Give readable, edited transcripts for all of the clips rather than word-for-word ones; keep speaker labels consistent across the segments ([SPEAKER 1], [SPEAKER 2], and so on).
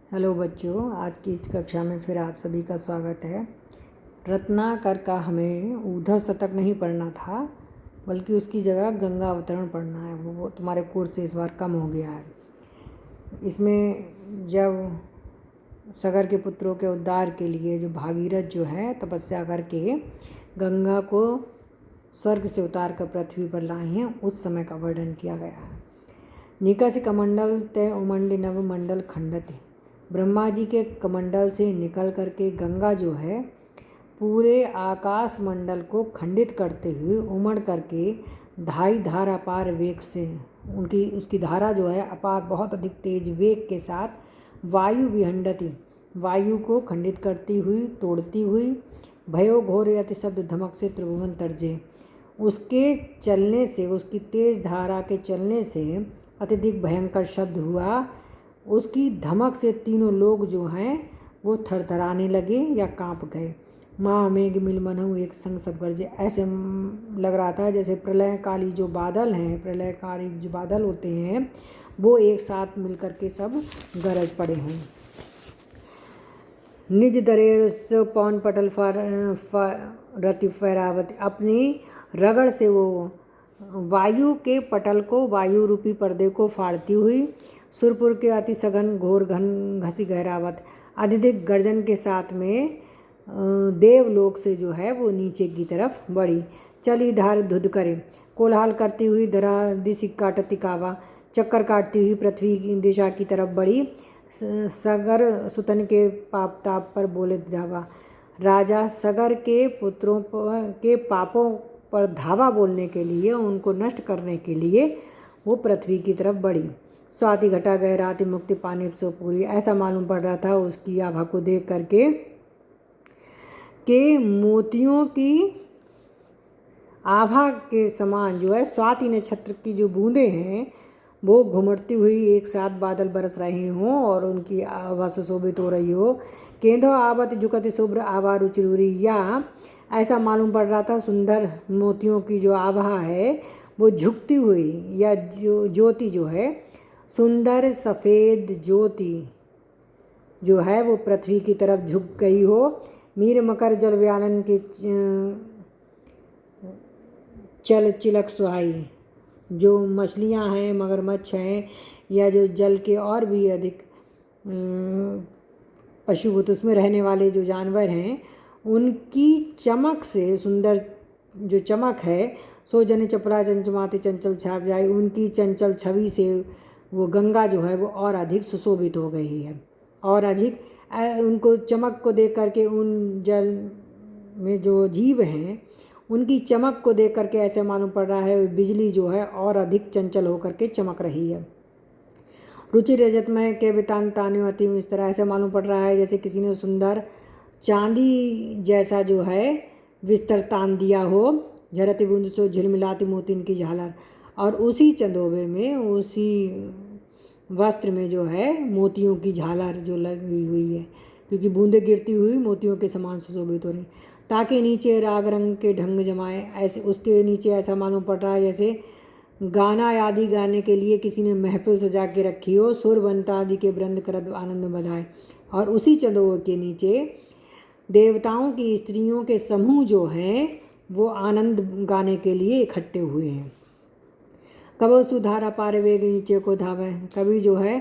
[SPEAKER 1] Hello बच्चों, आज की इस कक्षा में फिर आप सभी का स्वागत है। रत्नाकर का हमें उद्धव शतक नहीं पढ़ना था, बल्कि उसकी जगह गंगा अवतरण पढ़ना है। वो तुम्हारे कोर्स से इस बार कम हो गया है। इसमें जब सगर के पुत्रों के उद्धार के लिए जो भागीरथ जो है तपस्या करके गंगा को स्वर्ग से उतार कर पृथ्वी पर लाए हैं, उस समय का वर्णन किया गया है। निकष कमंडल तय उमंड नव मंडल खंडति। ब्रह्मा जी के कमंडल से निकल करके गंगा जो है पूरे आकाश मंडल को खंडित करते हुए उमड़ करके धाई धार अपार वेग से उसकी धारा जो है अपार बहुत अधिक तेज वेग के साथ वायु विहंडति, वायु को खंडित करती हुई तोड़ती हुई, भयो घोर अति शब्द धमक से त्रिभुवन तर्जे। उसके चलने से, उसकी तेज धारा के चलने से अत्यधिक भयंकर शब्द हुआ। उसकी धमक से तीनों लोग जो हैं वो थरथराने लगे या कांप गए। माँ मेघ मिल मनहु एक संग सब गरजे। ऐसे लग रहा था जैसे प्रलयकाली जो बादल हैं, प्रलयकारी जो बादल होते हैं, वो एक साथ मिलकर के सब गरज पड़े हों। निज दरेड़ से पौन पटल रति फैरावत। अपनी रगड़ से वो वायु के पटल को, वायु रूपी पर्दे को फाड़ती हुई सुरपुर के अति सघन घोर घन घसी गहरावत, अत्यधिक गर्जन के साथ में देवलोक से जो है वो नीचे की तरफ बढ़ी। चली धार धुध करे, कोलाहल करती हुई धरा दिशि काटती कावा, चक्कर काटती हुई पृथ्वी की दिशा की तरफ बढ़ी। सगर सुतन के पाप ताप पर बोले धावा। राजा सगर के पुत्रों के पापों पर धावा बोलने के लिए, उनको नष्ट करने के लिए वो पृथ्वी की तरफ बढ़ी। स्वाति घटा गहराति मुक्ति पाने सो पूरी। ऐसा मालूम पड़ रहा था उसकी आभा को देख करके कि मोतियों की आभा के समान जो है स्वाति नक्षत्र की जो बूंदें हैं वो घुमड़ती हुई एक साथ बादल बरस रहे हों और उनकी आभा सुशोभित हो रही हो। केंद्र आवत जुकति शुभ्र आभा रुचिरूरी, या ऐसा मालूम पड़ रहा था सुंदर मोतियों की जो आभा है वो झुकती हुई, या जो ज्योति जो है सुंदर सफ़ेद ज्योति जो है वो पृथ्वी की तरफ झुक गई हो। मीर मकर जल व्यालन के चल चिलक सुहाई। जो मछलियां हैं, मगरमच्छ हैं, या जो जल के और भी अधिक पशुभूत उसमें रहने वाले जो जानवर हैं, उनकी चमक से, सुंदर जो चमक है, सो जन चपला चंचमाते चंचल छाप जाए, उनकी चंचल छवि से वो गंगा जो है वो और अधिक सुशोभित हो गई है। और अधिक उनको चमक को देख करके उन जल में जो जीव हैं उनकी चमक को देख करके ऐसे मालूम पड़ रहा है बिजली जो है और अधिक चंचल होकर के चमक रही है। रुचि रजतमय के बितान तान्यो अति, इस तरह ऐसे मालूम पड़ रहा है जैसे किसी ने सुंदर चांदी जैसा जो है बिस्तर तान दिया हो। झरती बूंद सो झिलमिलाती मोतिन की झालर, और उसी चंदोबे में, उसी वस्त्र में जो है मोतियों की झालर जो लगी हुई है, क्योंकि बूंदें गिरती हुई मोतियों के समान सुशोभित हो रही। ताकि नीचे राग रंग के ढंग जमाए, ऐसे उसके नीचे ऐसा मालूम पड़ रहा है जैसे गाना आदि गाने के लिए किसी ने महफिल सजा के रखी हो। सुर बनता आदि के वृंद करद आनंद बधाए, और उसी चंदोबे के नीचे देवताओं की स्त्रियों के समूह जो हैं वो आनंद गाने के लिए इकट्ठे हुए हैं। कबो सुधारा पार वेग नीचे को धावे, कभी जो है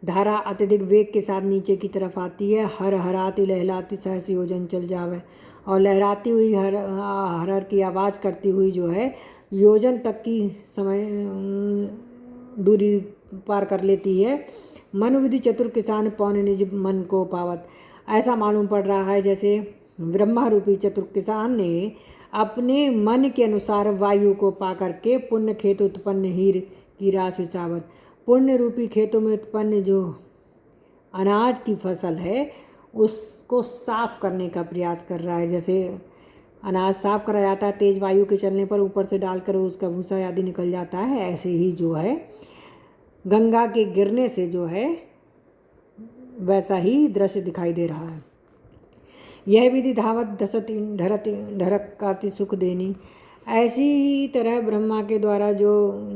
[SPEAKER 1] धारा अत्यधिक वेग के साथ नीचे की तरफ आती है। हर हराती लहलाती सहस योजन चल जावे, और लहराती हुई हर हर की आवाज़ करती हुई जो है योजन तक की समय दूरी पार कर लेती है। मन विधि चतुर किसान पौन निज मन को पावत। ऐसा मालूम पड़ रहा है जैसे ब्रह्मा रूपी चतुर किसान ने अपने मन के अनुसार वायु को पा करके पुण्य खेत उत्पन्न हीर की राशि सावत। पुण्य रूपी खेतों में उत्पन्न जो अनाज की फसल है उसको साफ करने का प्रयास कर रहा है। जैसे अनाज साफ करा जाता है तेज वायु के चलने पर, ऊपर से डालकर उसका भूसा आदि निकल जाता है, ऐसे ही जो है गंगा के गिरने से जो है वैसा ही दृश्य दिखाई दे रहा है। यह विधि धावत धसती ढरकाती सुख देनी। ऐसी ही तरह ब्रह्मा के द्वारा जो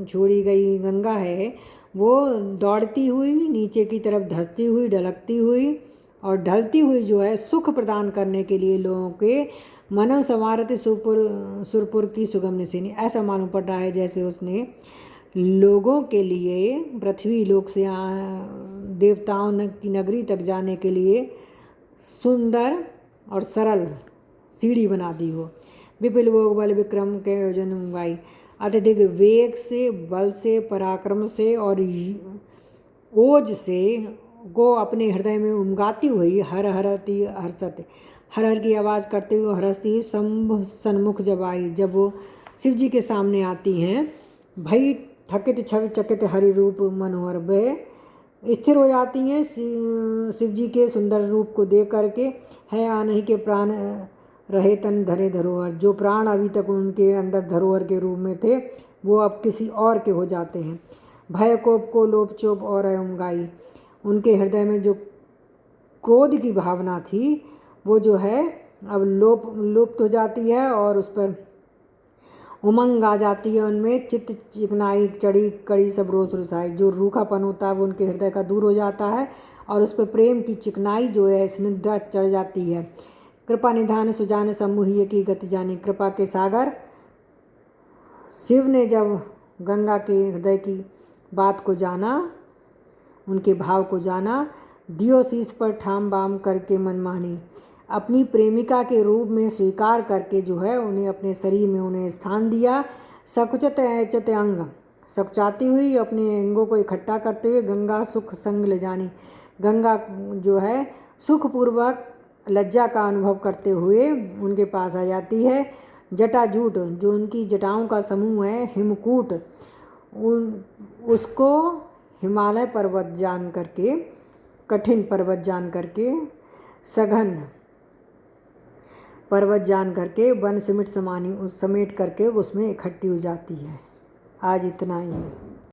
[SPEAKER 1] छोड़ी गई गंगा है वो दौड़ती हुई, नीचे की तरफ धंसती हुई, ढलकती हुई और ढलती हुई जो है सुख प्रदान करने के लिए लोगों के मनो संवारती सुरपुर की सुगम निशिनी। ऐसा मालूम पड़ रहा है जैसे उसने लोगों के लिए पृथ्वी लोक से देवताओं की नगरी तक जाने के लिए सुंदर और सरल सीढ़ी बना दी हो। विपुल भोग बल विक्रम के योजन उंगाई, अत्यधिक वेग से, बल से, पराक्रम से और ओज से को अपने हृदय में उमगाती हुई हर हरती हर्षत, हर हर की आवाज़ करते हुए हरसती हुई शंभ सन्मुख जब आई। जब वो शिव जी के सामने आती हैं, भई थकित छवि चकित हरि रूप मनोहर, वह स्थिर हो जाती हैं शिव जी के सुंदर रूप को देख करके। है आनहि के प्राण रहे तन धरे धरोहर, जो प्राण अभी तक उनके अंदर धरोहर के रूप में थे वो अब किसी और के हो जाते हैं। भय कोप को लोप चोप और उमगाई, उनके हृदय में जो क्रोध की भावना थी वो जो है अब लुप्त हो जाती है और उस पर उमंग आ जाती है। उनमें चित्त चिकनाई चढ़ी कड़ी सब रोष रुसाई, जो रूखापन होता है वो उनके हृदय का दूर हो जाता है और उस पर प्रेम की चिकनाई जो है स्निग्धता चढ़ जाती है। कृपा निधान सुजान समूहिए की गति जानी, कृपा के सागर शिव ने जब गंगा के हृदय की बात को जाना, उनके भाव को जाना, दियो शीश पर ठाम बाम करके मनमानी, अपनी प्रेमिका के रूप में स्वीकार करके जो है उन्हें अपने शरीर में उन्हें स्थान दिया। सकुचत ऐचत अंग, सकुचाती हुई अपने अंगों को इकट्ठा करते हुए गंगा सुख संग ले जानी, गंगा जो है सुखपूर्वक लज्जा का अनुभव करते हुए उनके पास आ जाती है। जटाजूट, जो उनकी जटाओं का समूह है, हिमकूट, उसको हिमालय पर्वत जान करके, कठिन पर्वत जान करके, सघन पर्वत जान करके वन समेट करके उसमें इकट्ठी हो जाती है। आज इतना ही।